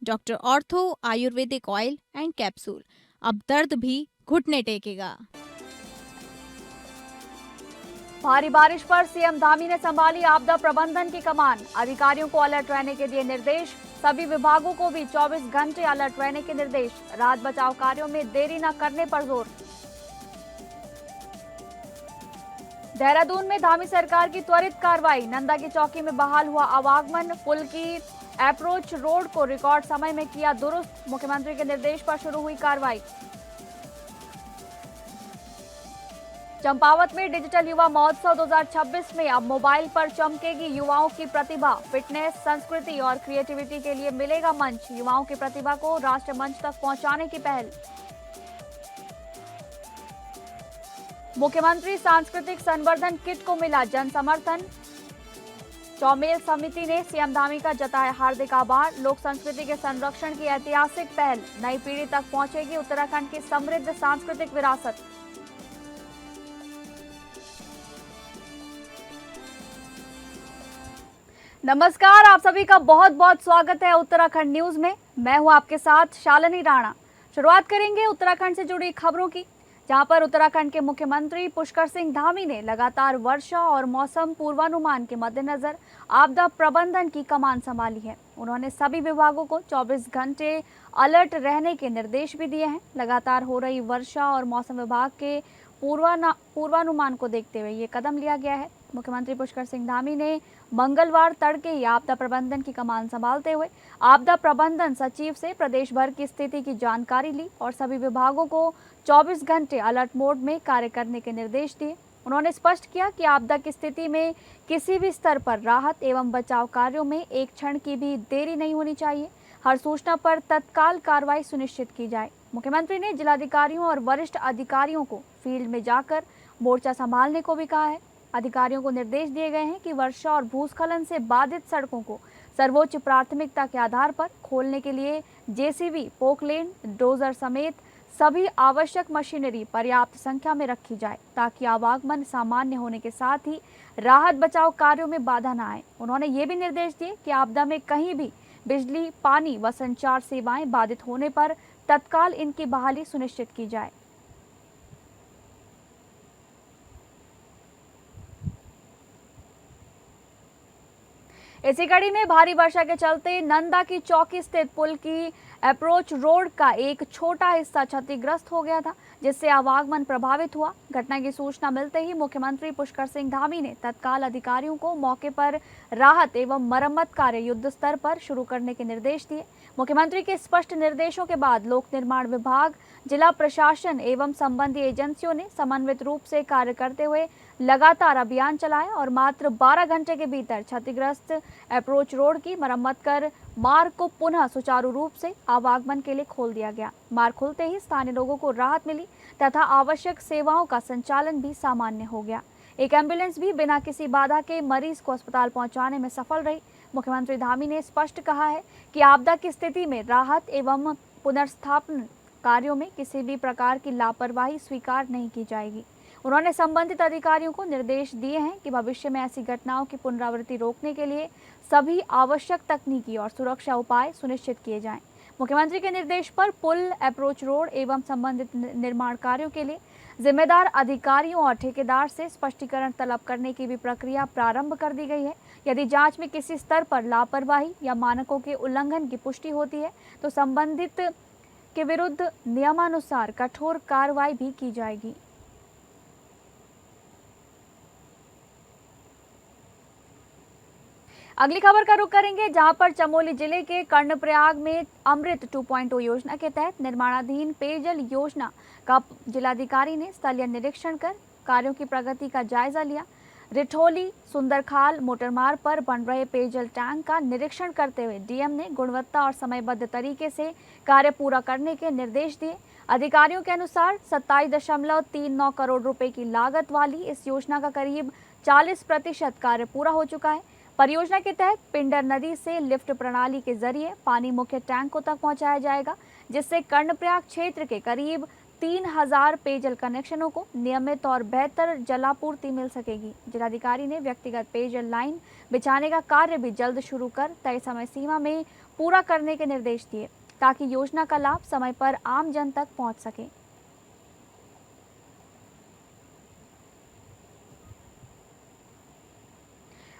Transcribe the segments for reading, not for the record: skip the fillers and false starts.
Doctor ortho Ayurvedic oil and capsule. अब दर्द भी घुटने टेकेगा। भारी बारिश पर सीएम धामी ने संभाली आपदा प्रबंधन की कमान। अधिकारियों को अलर्ट रहने के दिए निर्देश। सभी विभागों को भी 24 घंटे अलर्ट रहने के निर्देश। राहत बचाव कार्यों में देरी न करने पर जोर। देहरादून में धामी सरकार की त्वरित कार्रवाई। नंदा की चौकी में बहाल हुआ आवागमन। पुल की अप्रोच रोड को रिकॉर्ड समय में किया दुरुस्त। मुख्यमंत्री के निर्देश पर शुरू हुई कार्रवाई। चंपावत में डिजिटल युवा महोत्सव 2026 में अब मोबाइल पर चमकेगी युवाओं की प्रतिभा। फिटनेस, संस्कृति और क्रिएटिविटी के लिए मिलेगा मंच। युवाओं की प्रतिभा को राष्ट्र मंच तक पहुंचाने की पहल। मुख्यमंत्री सांस्कृतिक संवर्धन किट को मिला जन समर्थन। चौमेल समिति ने सीएम धामी का जताया हार्दिक आभार। लोक संस्कृति के संरक्षण की ऐतिहासिक पहल। नई पीढ़ी तक पहुंचेगी उत्तराखंड की समृद्ध सांस्कृतिक विरासत। नमस्कार, आप सभी का बहुत बहुत स्वागत है उत्तराखंड न्यूज में। मैं हूं आपके साथ शालिनी राणा। शुरुआत करेंगे उत्तराखंड से जुड़ी खबरों की, जहां पर उत्तराखंड के मुख्यमंत्री पुष्कर सिंह धामी ने लगातार वर्षा और मौसम पूर्वानुमान के मद्देनजर आपदा प्रबंधन की कमान संभाली है। उन्होंने सभी विभागों को 24 घंटे अलर्ट रहने के निर्देश भी दिए हैं। लगातार हो रही वर्षा और मौसम विभाग के पूर्वानुमान को देखते हुए ये कदम लिया गया है। मुख्यमंत्री पुष्कर सिंह धामी ने मंगलवार तड़के ही आपदा प्रबंधन की कमान संभालते हुए आपदा प्रबंधन सचिव से प्रदेश भर की स्थिति की जानकारी ली और सभी विभागों को 24 घंटे अलर्ट मोड में कार्य करने के निर्देश दिए। उन्होंने स्पष्ट किया कि आपदा की स्थिति में किसी भी स्तर पर राहत एवं बचाव कार्यों में एक क्षण की भी देरी नहीं होनी चाहिए। हर सूचना पर तत्काल कार्रवाई सुनिश्चित की जाए। मुख्यमंत्री ने जिलाधिकारियों और वरिष्ठ अधिकारियों को फील्ड में जाकर मोर्चा संभालने को भी कहा है। अधिकारियों को निर्देश दिए गए हैं कि वर्षा और भूस्खलन से बाधित सड़कों को सर्वोच्च प्राथमिकता के आधार पर खोलने के लिए जेसीबी, पोकलेन, डोजर समेत सभी आवश्यक मशीनरी पर्याप्त संख्या में रखी जाए, ताकि आवागमन सामान्य होने के साथ ही राहत बचाव कार्यों में बाधा न आए। उन्होंने ये भी निर्देश दिए कि आपदा में कहीं भी बिजली, पानी व संचार सेवाएं बाधित होने पर तत्काल इनकी बहाली सुनिश्चित की जाए। इसी कड़ी में भारी वर्षा के चलते नंदा की चौकी स्थित पुल की अप्रोच रोड का एक छोटा हिस्सा क्षतिग्रस्त हो गया था, जिससे आवागमन प्रभावित हुआ। घटना की सूचना मिलते ही मुख्यमंत्री पुष्कर सिंह धामी ने तत्काल अधिकारियों को मौके पर राहत एवं मरम्मत कार्य युद्ध स्तर पर शुरू करने के निर्देश दिए। मुख्यमंत्री के स्पष्ट निर्देशों के बाद लोक निर्माण विभाग, जिला प्रशासन एवं संबंधित एजेंसियों ने समन्वित रूप से कार्य करते हुए लगातार अभियान चलाया और मात्र 12 घंटे के भीतर क्षतिग्रस्त अप्रोच रोड की मरम्मत कर मार्ग को पुनः सुचारू रूप से आवागमन के लिए खोल दिया गया। मार्ग खुलते ही स्थानीय लोगों को राहत मिली तथा आवश्यक सेवाओं का संचालन भी सामान्य हो गया। एक एम्बुलेंस भी बिना किसी बाधा के मरीज को अस्पताल पहुंचाने में सफल रही। मुख्यमंत्री धामी ने स्पष्ट कहा है कि आपदा की स्थिति में राहत एवं पुनर्स्थापन कार्यों में किसी भी प्रकार की लापरवाही स्वीकार नहीं की जाएगी। उन्होंने संबंधित अधिकारियों को निर्देश दिए हैं कि भविष्य में ऐसी घटनाओं की पुनरावृत्ति रोकने के लिए सभी आवश्यक तकनीकी और सुरक्षा उपाय सुनिश्चित किए जाएं। मुख्यमंत्री के निर्देश पर पुल, अप्रोच रोड एवं संबंधित निर्माण कार्यों के लिए जिम्मेदार अधिकारियों और ठेकेदार से स्पष्टीकरण तलब करने की भी प्रक्रिया प्रारंभ कर दी गई है। यदि जांच में किसी स्तर पर लापरवाही या मानकों के उल्लंघन की पुष्टि होती है तो संबंधित के विरुद्ध नियमानुसार कठोर कार्रवाई भी की जाएगी। अगली खबर का रुख करेंगे, जहां पर चमोली जिले के कर्णप्रयाग में अमृत 2.0 योजना के तहत निर्माणाधीन पेयजल योजना का जिलाधिकारी ने स्थलीय निरीक्षण कर कार्यों की प्रगति का जायजा लिया। रिठोली सुंदरखाल मोटरमार्ग पर बन रहे पेयजल टैंक का निरीक्षण करते हुए डीएम ने गुणवत्ता और समयबद्ध तरीके से कार्य पूरा करने के निर्देश दिए। अधिकारियों के अनुसार 27.39 करोड़ रुपए की लागत वाली इस योजना का करीब 40% कार्य पूरा हो चुका है। परियोजना के तहत पिंडर नदी से लिफ्ट प्रणाली के जरिए पानी मुख्य टैंकों तक पहुंचाया जाएगा, जिससे कर्णप्रयाग क्षेत्र के करीब 3000 पेयजल कनेक्शनों को नियमित और बेहतर जलापूर्ति मिल सकेगी। जिलाधिकारी ने व्यक्तिगत पेयजल लाइन बिछाने का कार्य भी जल्द शुरू कर तय समय सीमा में पूरा करने के निर्देश दिए ताकि योजना का लाभ समय पर आम जन तक पहुंच सके।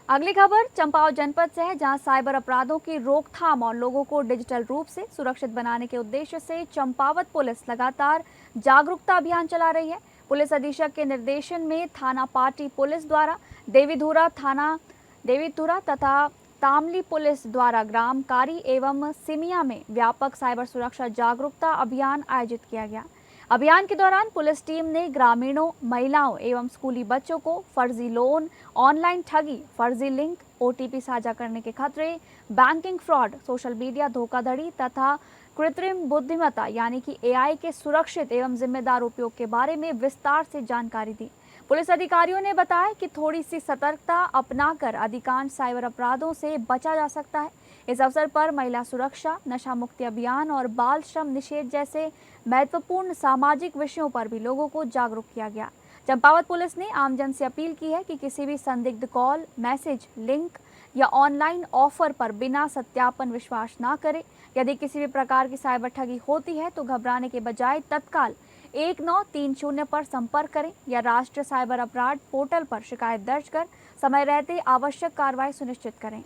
अगली खबर चंपावत जनपद से है, जहां साइबर अपराधों की रोकथाम और लोगों को डिजिटल रूप से सुरक्षित बनाने के उद्देश्य से चंपावत पुलिस लगातार जागरूकता अभियान चला रही है। पुलिस अधीक्षक के निर्देशन में थाना पाटी पुलिस द्वारा देवीधुरा तथा तामली पुलिस द्वारा ग्राम कारी एवं सिमिया में व्यापक साइबर सुरक्षा जागरूकता अभियान आयोजित किया गया। अभियान के दौरान पुलिस टीम ने ग्रामीणों, महिलाओं एवं स्कूली बच्चों को फर्जी लोन, ऑनलाइन ठगी, फर्जी लिंक, ओटीपी साझा करने के खतरे, बैंकिंग फ्रॉड, सोशल मीडिया धोखाधड़ी तथा कृत्रिम बुद्धिमत्ता यानी कि एआई के सुरक्षित एवं जिम्मेदार उपयोग के बारे में विस्तार से जानकारी दी। पुलिस अधिकारियों ने बताया कि थोड़ी सी सतर्कता अपनाकर अधिकांश साइबर अपराधों से बचा जा सकता है। इस अवसर पर महिला सुरक्षा, नशा मुक्ति अभियान और बाल श्रम निषेध जैसे महत्वपूर्ण सामाजिक विषयों पर भी लोगों को जागरूक किया गया। चंपावत पुलिस ने आमजन से अपील की है कि किसी भी संदिग्ध कॉल, मैसेज, लिंक या ऑनलाइन ऑफर पर बिना सत्यापन विश्वास न करें। यदि किसी भी प्रकार की साइबर ठगी होती है तो घबराने के बजाय तत्काल 1930 पर संपर्क करें या राष्ट्रीय साइबर अपराध पोर्टल पर शिकायत दर्ज कर समय रहते आवश्यक कार्रवाई सुनिश्चित करें।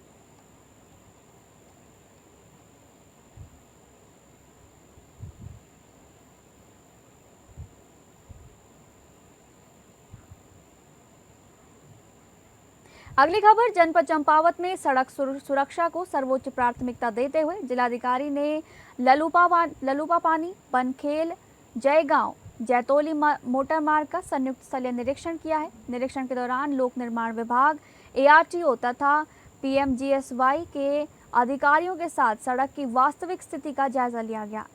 अगली खबर जनपद चंपावत में सड़क सुरक्षा को सर्वोच्च प्राथमिकता देते हुए जिलाधिकारी ने ललूपा पानी, बनखेल, जयगांव, जैतोली मोटर मार्ग का संयुक्त स्थलीय निरीक्षण किया है। निरीक्षण के दौरान लोक निर्माण विभाग, एआरटीओ तथा पीएमजीएसवाई के अधिकारियों के साथ सड़क की वास्तविक स्थिति का जायजा लिया गया।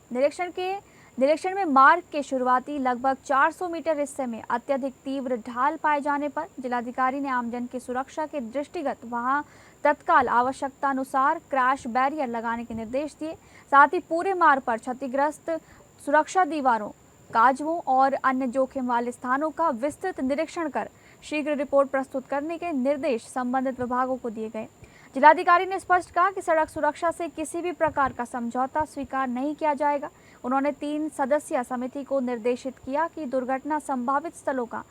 निरीक्षण में मार्ग के शुरुआती लगभग 400 मीटर हिस्से में अत्यधिक तीव्र ढाल पाए जाने पर जिलाधिकारी ने आमजन की सुरक्षा के दृष्टिगत वहां तत्काल आवश्यकता अनुसार क्रैश बैरियर लगाने के निर्देश दिए। साथ ही पूरे मार्ग पर क्षतिग्रस्त सुरक्षा दीवारों, काजवों और अन्य जोखिम वाले स्थानों का विस्तृत निरीक्षण कर शीघ्र रिपोर्ट प्रस्तुत करने के निर्देश संबंधित विभागों को दिए गए। जिलाधिकारी ने स्पष्ट कहा कि सड़क सुरक्षा से किसी भी प्रकार का समझौता स्वीकार नहीं किया जाएगा। उन्होंने 3 सदस्यीय समिति को निर्देशित किया कि दुर्घटना संभावित स्थलों का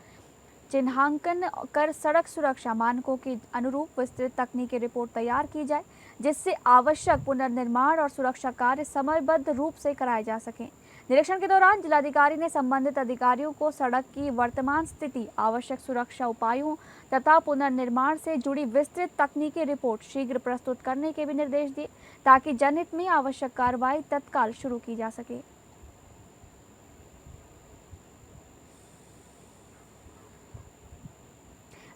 चिन्हांकन कर सड़क सुरक्षा मानकों के अनुरूप विस्तृत तकनीकी रिपोर्ट तैयार की जाए, जिससे आवश्यक पुनर्निर्माण और सुरक्षा कार्य समयबद्ध रूप से कराए जा सकें। निरीक्षण के दौरान जिलाधिकारी ने संबंधित अधिकारियों को सड़क की वर्तमान स्थिति, आवश्यक सुरक्षा उपायों तथा पुनर्निर्माण से जुड़ी विस्तृत तकनीकी रिपोर्ट शीघ्र प्रस्तुत करने के भी निर्देश दिए, ताकि जनहित में आवश्यक कार्रवाई तत्काल शुरू की जा सके।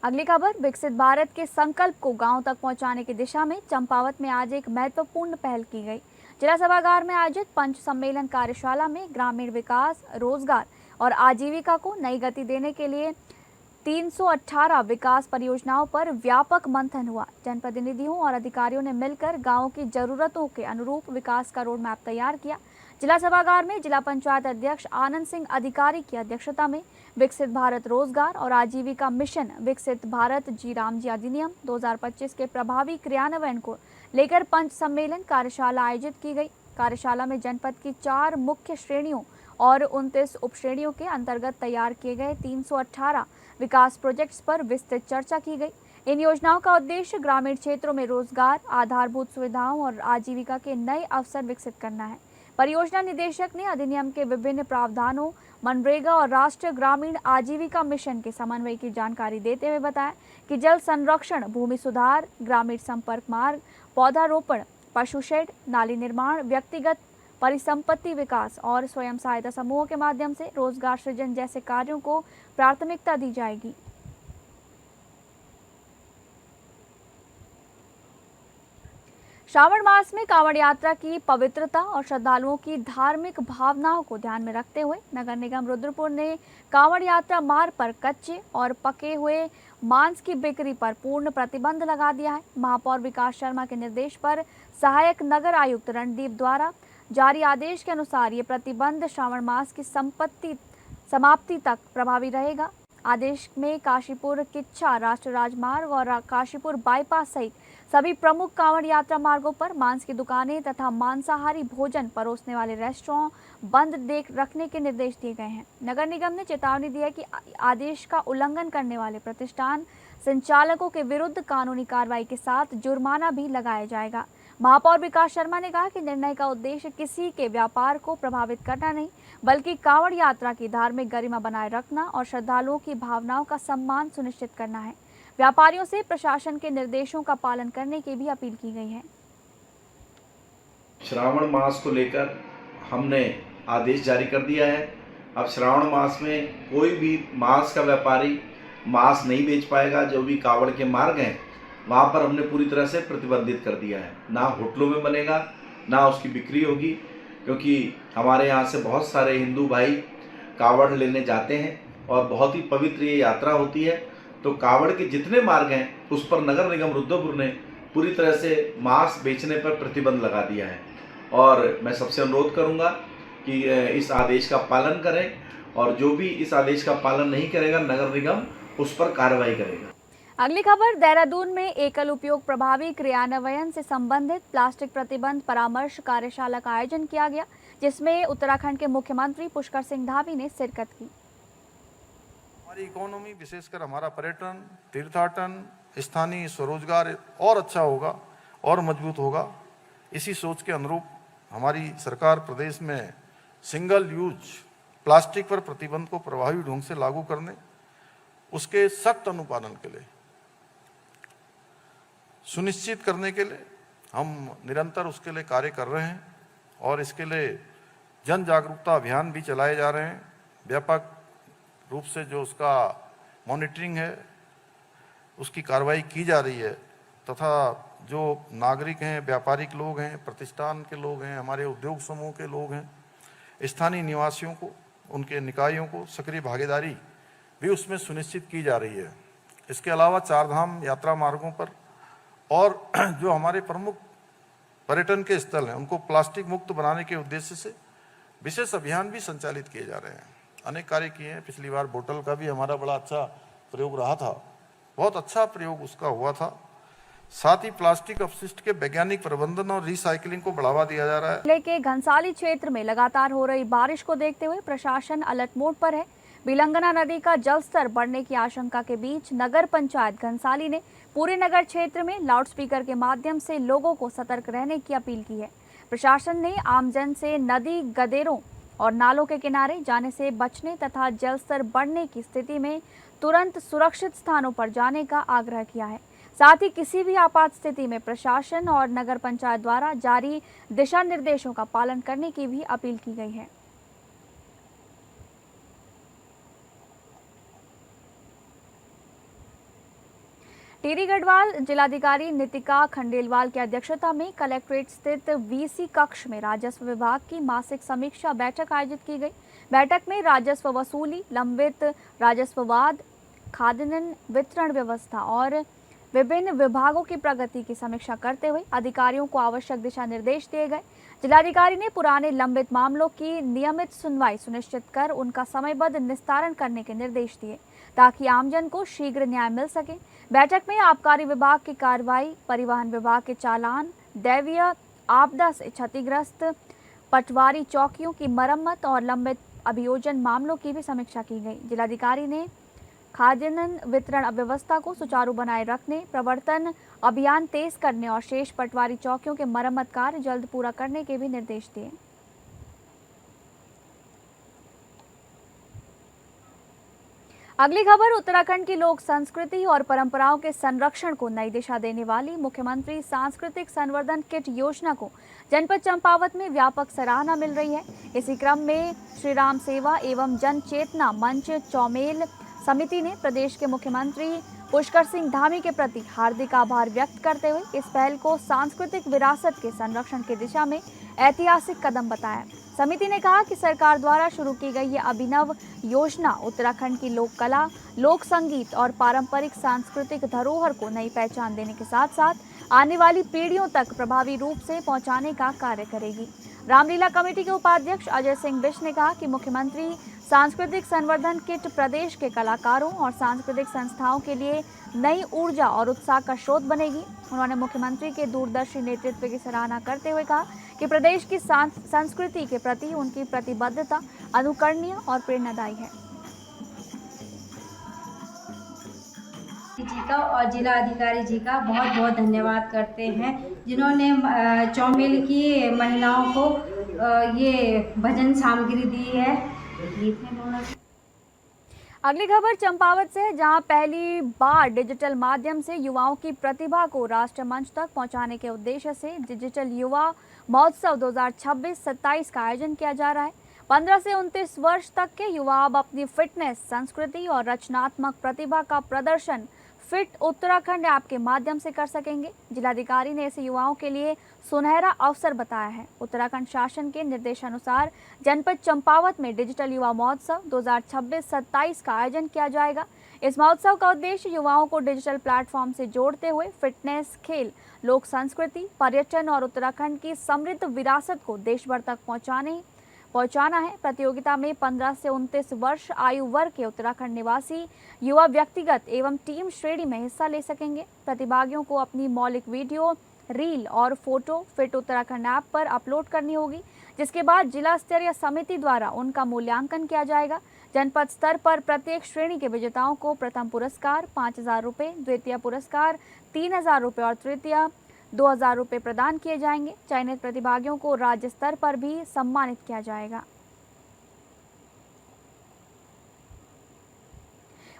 अगली खबर, विकसित भारत के संकल्प को गांव तक पहुंचाने की दिशा में चंपावत में आज एक महत्वपूर्ण पहल की गई। जिला सभागार में आयोजित पंच सम्मेलन कार्यशाला में ग्रामीण विकास, रोजगार और आजीविका को नई गति देने के लिए 318 विकास परियोजनाओं पर व्यापक मंथन हुआ। जनप्रतिनिधियों और अधिकारियों ने मिलकर गांवों की जरूरतों के अनुरूप विकास का रोड मैप तैयार किया। जिला सभागार में जिला पंचायत अध्यक्ष आनंद सिंह अधिकारी की अध्यक्षता में विकसित भारत रोजगार और आजीविका मिशन विकसित भारत जी राम जी अधिनियम 2025 के प्रभावी क्रियान्वयन को लेकर पंच सम्मेलन कार्यशाला आयोजित की गई। कार्यशाला में जनपद की 4 मुख्य श्रेणियों और 29 उप श्रेणियों के अंतर्गत तैयार किए गए 318 विकास प्रोजेक्ट्स पर विस्तृत चर्चा की गई। इन योजनाओं का उद्देश्य ग्रामीण क्षेत्रों में रोजगार, आधारभूत सुविधाओं और आजीविका के नए अवसर विकसित करना है। परियोजना निदेशक ने अधिनियम के विभिन्न प्रावधानों, मनरेगा और राष्ट्रीय ग्रामीण आजीविका मिशन के समन्वय की जानकारी देते हुए बताया कि जल संरक्षण, भूमि सुधार, ग्रामीण संपर्क मार्ग, पौधारोपण, पशु शेड, नाली निर्माण, व्यक्तिगत परिसंपत्ति विकास और स्वयं सहायता समूहों के माध्यम से रोजगार सृजन जैसे कार्यों को प्राथमिकता दी जाएगी। श्रावण मास में कांवड़ यात्रा की पवित्रता और श्रद्धालुओं की धार्मिक भावनाओं को ध्यान में रखते हुए नगर निगम रुद्रपुर ने कांवड़ यात्रा मार्ग पर कच्चे और पके हुए मांस की बिक्री पर पूर्ण प्रतिबंध लगा दिया है। महापौर विकास शर्मा के निर्देश पर सहायक नगर आयुक्त रणदीप द्वारा जारी आदेश के अनुसार ये प्रतिबंध श्रावण मास की समाप्ति तक प्रभावी रहेगा। आदेश में काशीपुर किच्छा राष्ट्रीय राजमार्ग और काशीपुर बाईपास सहित सभी प्रमुख कांवड़ यात्रा मार्गों पर मांस की दुकानें तथा मांसाहारी भोजन परोसने वाले रेस्टोरेंट बंद रखने के निर्देश दिए गए हैं। नगर निगम ने चेतावनी दी है कि आदेश का उल्लंघन करने वाले प्रतिष्ठान संचालकों के विरुद्ध कानूनी कार्रवाई के साथ जुर्माना भी लगाया जाएगा। महापौर विकास शर्मा ने कहा कि निर्णय का उद्देश्य किसी के व्यापार को प्रभावित करना नहीं, बल्कि कांवड़ यात्रा की धार्मिक गरिमा बनाए रखना और श्रद्धालुओं की भावनाओं का सम्मान सुनिश्चित करना है। व्यापारियों से प्रशासन के निर्देशों का पालन करने की भी अपील की गई है। श्रावण मास को लेकर हमने आदेश जारी कर दिया है। अब श्रावण मास में कोई भी मांस का व्यापारी मांस नहीं बेच पाएगा। जो भी कावड़ के मार्ग हैं वहाँ पर हमने पूरी तरह से प्रतिबंधित कर दिया है। ना होटलों में बनेगा, ना उसकी बिक्री होगी, क्योंकि हमारे यहाँ से बहुत सारे हिंदू भाई कावड़ लेने जाते हैं और बहुत ही पवित्र ये यात्रा होती है। तो कावड़ के जितने मार्ग हैं उस पर नगर निगम रुद्रपुर ने पूरी तरह से मांस बेचने पर प्रतिबंध लगा दिया है। और मैं सबसे अनुरोध करूंगा कि इस आदेश का पालन करें, और जो भी इस आदेश का पालन नहीं करेगा नगर निगम उस पर कार्रवाई करेगा। अगली खबर, देहरादून में एकल उपयोग प्रभावी क्रियान्वयन से संबंधित प्लास्टिक प्रतिबंध परामर्श कार्यशाला का आयोजन किया गया, जिसमें उत्तराखंड के मुख्यमंत्री पुष्कर सिंह धामी ने शिरकत की। हमारी इकोनॉमी, विशेषकर हमारा पर्यटन, तीर्थाटन, स्थानीय स्वरोजगार और अच्छा होगा और मजबूत होगा। इसी सोच के अनुरूप हमारी सरकार प्रदेश में सिंगल यूज प्लास्टिक पर प्रतिबंध को प्रभावी ढंग से लागू करने, उसके सख्त अनुपालन के लिए सुनिश्चित करने के लिए हम निरंतर उसके लिए कार्य कर रहे हैं और इसके लिए जन जागरूकता अभियान भी चलाए जा रहे हैं। व्यापक रूप से जो उसका मॉनिटरिंग है उसकी कार्रवाई की जा रही है, तथा जो नागरिक हैं, व्यापारिक लोग हैं, प्रतिष्ठान के लोग हैं, हमारे उद्योग समूह के लोग हैं, स्थानीय निवासियों को, उनके निकायों को सक्रिय भागीदारी भी उसमें सुनिश्चित की जा रही है। इसके अलावा चारधाम यात्रा मार्गों पर और जो हमारे प्रमुख पर्यटन के स्थल हैं उनको प्लास्टिक मुक्त बनाने के उद्देश्य से विशेष अभियान भी संचालित किए जा रहे हैं। अनेक कार्य किए हैं। पिछली बार बोतल का भी हमारा बड़ा अच्छा प्रयोग रहा था, बहुत अच्छा प्रयोग उसका हुआ था। साथ ही प्लास्टिक अपशिष्ट के वैज्ञानिक प्रबंधन और रिसाइकलिंग को बढ़ावा दिया जा रहा है। जिले के घनसाली क्षेत्र में लगातार हो रही बारिश को देखते हुए प्रशासन अलर्ट मोड पर है। बिलंगना नदी का जलस्तर बढ़ने की आशंका के बीच नगर पंचायत घनसाली ने पूरे नगर क्षेत्र में लाउडस्पीकर के माध्यम से लोगों को सतर्क रहने की अपील की है। प्रशासन ने आमजन से नदी गदेरों और नालों के किनारे जाने से बचने तथा जलस्तर बढ़ने की स्थिति में तुरंत सुरक्षित स्थानों पर जाने का आग्रह किया है। साथ ही किसी भी आपात स्थिति में प्रशासन और नगर पंचायत द्वारा जारी दिशा निर्देशों का पालन करने की भी अपील की गई है। टिहरी गढ़वाल जिलाधिकारी नितिका खंडेलवाल की अध्यक्षता में कलेक्ट्रेट स्थित वीसी कक्ष में राजस्व विभाग की मासिक समीक्षा बैठक आयोजित की गई। बैठक में राजस्व वसूली, लंबित राजस्ववाद, खाद्यान्न वितरण व्यवस्था और विभिन्न विभागों की प्रगति की समीक्षा करते हुए अधिकारियों को आवश्यक दिशा निर्देश दिए गए। जिलाधिकारी ने पुराने लंबित मामलों की नियमित सुनवाई सुनिश्चित कर उनका समयबद्ध निस्तारण करने के निर्देश दिए ताकि आमजन को शीघ्र न्याय मिल सके। बैठक में आबकारी विभाग की कार्रवाई, परिवहन विभाग के चालान, दैवीय आपदा से क्षतिग्रस्त पटवारी चौकियों की मरम्मत और लंबित अभियोजन मामलों की भी समीक्षा की गई। जिलाधिकारी ने खाद्यान्न वितरण व्यवस्था को सुचारू बनाए रखने, प्रवर्तन अभियान तेज करने और शेष पटवारी चौकियों के मरम्मत कार्य जल्द पूरा करने के भी निर्देश दिए। अगली खबर, उत्तराखंड की लोक संस्कृति और परंपराओं के संरक्षण को नई दिशा देने वाली मुख्यमंत्री सांस्कृतिक संवर्धन किट योजना को जनपद चंपावत में व्यापक सराहना मिल रही है। इसी क्रम में श्री राम सेवा एवं जन चेतना मंच चौमेल समिति ने प्रदेश के मुख्यमंत्री पुष्कर सिंह धामी के प्रति हार्दिक आभार व्यक्त करते हुए इस पहल को सांस्कृतिक विरासत के संरक्षण की दिशा में ऐतिहासिक कदम बताया। समिति ने कहा कि सरकार द्वारा शुरू की गई ये अभिनव योजना उत्तराखंड की लोक कला, लोक संगीत और पारंपरिक सांस्कृतिक धरोहर को नई पहचान देने के साथ साथ आने वाली पीढ़ियों तक प्रभावी रूप से पहुंचाने का कार्य करेगी। रामलीला कमेटी के उपाध्यक्ष अजय सिंह बिश ने कहा कि मुख्यमंत्री सांस्कृतिक संवर्धन किट प्रदेश के कलाकारों और सांस्कृतिक संस्थाओं के लिए नई ऊर्जा और उत्साह का स्रोत बनेगी। उन्होंने मुख्यमंत्री के दूरदर्शी नेतृत्व की सराहना करते हुए कहा कि प्रदेश की संस्कृति के प्रति उनकी प्रतिबद्धता अनुकरणीय और प्रेरणादायी है। जी का और जिला अधिकारी जी का बहुत बहुत धन्यवाद करते हैं, जिन्होंने चौमेल की महिलाओं को ये भजन सामग्री दी है। अगली खबर चंपावत से है, जहां पहली बार डिजिटल माध्यम से युवाओं की प्रतिभा को राष्ट्र मंच तक पहुंचाने के उद्देश्य से डिजिटल युवा महोत्सव 2026-27 का आयोजन किया जा रहा है। 15 से 29 वर्ष तक के युवा अब अपनी फिटनेस, संस्कृति और रचनात्मक प्रतिभा का प्रदर्शन फिट उत्तराखंड ऐप के माध्यम से कर सकेंगे। जिलाधिकारी ने ऐसे युवाओं के लिए सुनहरा अवसर बताया है। उत्तराखंड शासन के निर्देशानुसार जनपद चंपावत में डिजिटल युवा महोत्सव 2026-27 का आयोजन किया जाएगा। इस महोत्सव का उद्देश्य युवाओं को डिजिटल प्लेटफॉर्म से जोड़ते हुए फिटनेस, खेल, लोक संस्कृति, पर्यटन और उत्तराखंड की समृद्ध विरासत को देश भर तक पहुंचाना है। प्रतियोगिता में 15 से 29 वर्ष आयु वर्ग के उत्तराखंड निवासी युवा व्यक्तिगत एवं टीम श्रेणी में हिस्सा ले सकेंगे। प्रतिभागियों को अपनी मौलिक वीडियो, रील और फोटो फिट उत्तराखंड ऐप पर अपलोड करनी होगी, जिसके बाद जिला स्तरीय समिति द्वारा उनका मूल्यांकन किया जाएगा। जनपद स्तर पर प्रत्येक श्रेणी के विजेताओं को प्रथम पुरस्कार 5,000 रुपये, द्वितीय पुरस्कार 3,000 रुपये और तृतीय 2,000 रुपये प्रदान किए जाएंगे। चयनित प्रतिभागियों को राज्य स्तर पर भी सम्मानित किया जाएगा।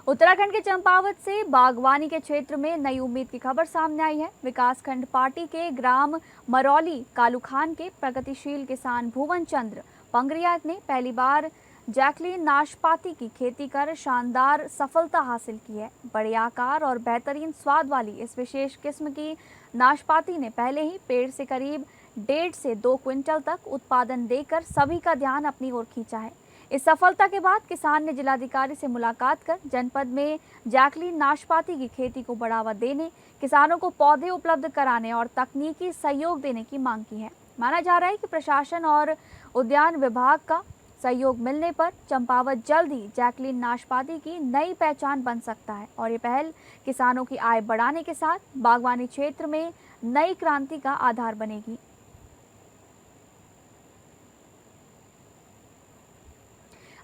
उत्तराखंड के चंपावत से बागवानी के क्षेत्र में नई उम्मीद की खबर सामने आई है। विकासखंड पार्टी के ग्राम मरौली कालूखान के प्रगतिशील किसान भुवन चंद्र पंगरिया ने पहली बार जैकलिन नाशपाती की खेती कर शानदार सफलता हासिल की है। बड़े आकार और बेहतरीन स्वाद वाली इस विशेष किस्म की नाशपाती ने पहले ही पेड़ से करीब 1.5 से 2 क्विंटल तक उत्पादन देकर सभी का ध्यान अपनी ओर खींचा है। इस सफलता के बाद किसान ने जिलाधिकारी से मुलाकात कर जनपद में जैकलिन नाशपाती की खेती को बढ़ावा देने, किसानों को पौधे उपलब्ध कराने और तकनीकी सहयोग देने की मांग की है। माना जा रहा है कि प्रशासन और उद्यान विभाग का सहयोग मिलने पर चंपावत जल्द ही जैकलिन नाशपाती की नई पहचान बन सकता है और ये पहल किसानों की आय बढ़ाने के साथ बागवानी क्षेत्र में नई क्रांति का आधार बनेगी।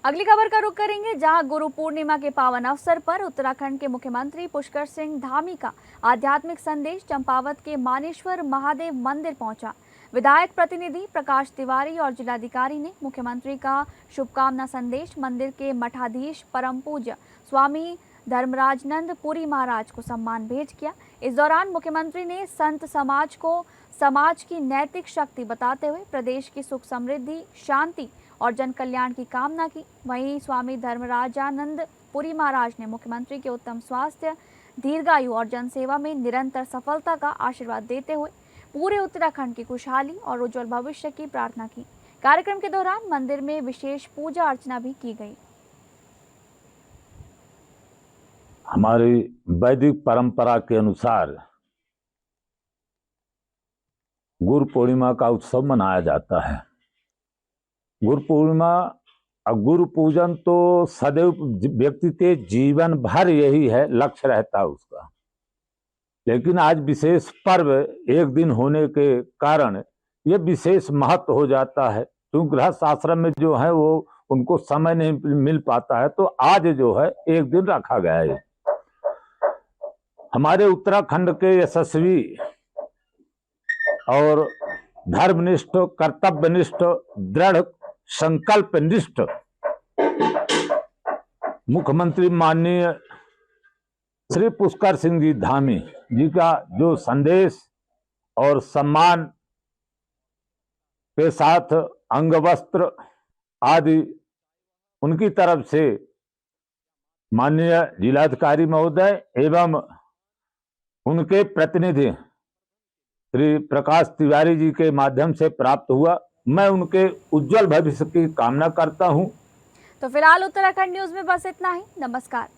अगली खबर का रुख करेंगे, जहां गुरु पूर्णिमा के पावन अवसर पर उत्तराखंड के मुख्यमंत्री पुष्कर सिंह धामी का आध्यात्मिक संदेश चंपावत के मानेश्वर महादेव मंदिर पहुंचा। विधायक प्रतिनिधि प्रकाश तिवारी और जिलाधिकारी ने मुख्यमंत्री का शुभकामना संदेश मंदिर के मठाधीश परम पूज्य स्वामी धर्मराजनंद पुरी महाराज को सम्मान भेंट किया। इस दौरान मुख्यमंत्री ने संत समाज को समाज की नैतिक शक्ति बताते हुए प्रदेश की सुख समृद्धि, शांति और जन कल्याण की कामना की। वहीं स्वामी धर्मराजानंद पुरी महाराज ने मुख्यमंत्री के उत्तम स्वास्थ्य, दीर्घायु और जनसेवा में निरंतर सफलता का आशीर्वाद देते हुए पूरे उत्तराखंड की खुशहाली और उज्जवल भविष्य की प्रार्थना की। कार्यक्रम के दौरान मंदिर में विशेष पूजा अर्चना भी की गई। हमारी वैदिक परंपरा के अनुसार गुरु पूर्णिमा का उत्सव मनाया जाता है। गुरु पूर्णिमा और गुरु पूजन तो सदैव व्यक्ति के जीवन भर यही है, लक्ष्य रहता है उसका। लेकिन आज विशेष पर्व एक दिन होने के कारण ये विशेष महत्व हो जाता है, क्योंकि गृहस्थ आश्रम में जो है वो उनको समय नहीं मिल पाता है, तो आज जो है एक दिन रखा गया है। हमारे उत्तराखंड के यशस्वी और धर्मनिष्ठ, कर्तव्यनिष्ठ, दृढ़ संकल्पनिष्ठ मुख्यमंत्री माननीय श्री पुष्कर सिंह जी धामी जी का जो संदेश और सम्मान के साथ अंग वस्त्र आदि उनकी तरफ से माननीय जिलाधिकारी महोदय एवं उनके प्रतिनिधि श्री प्रकाश तिवारी जी के माध्यम से प्राप्त हुआ। मैं उनके उज्जवल भविष्य की कामना करता हूं। तो फिलहाल उत्तराखंड न्यूज में बस इतना ही। नमस्कार।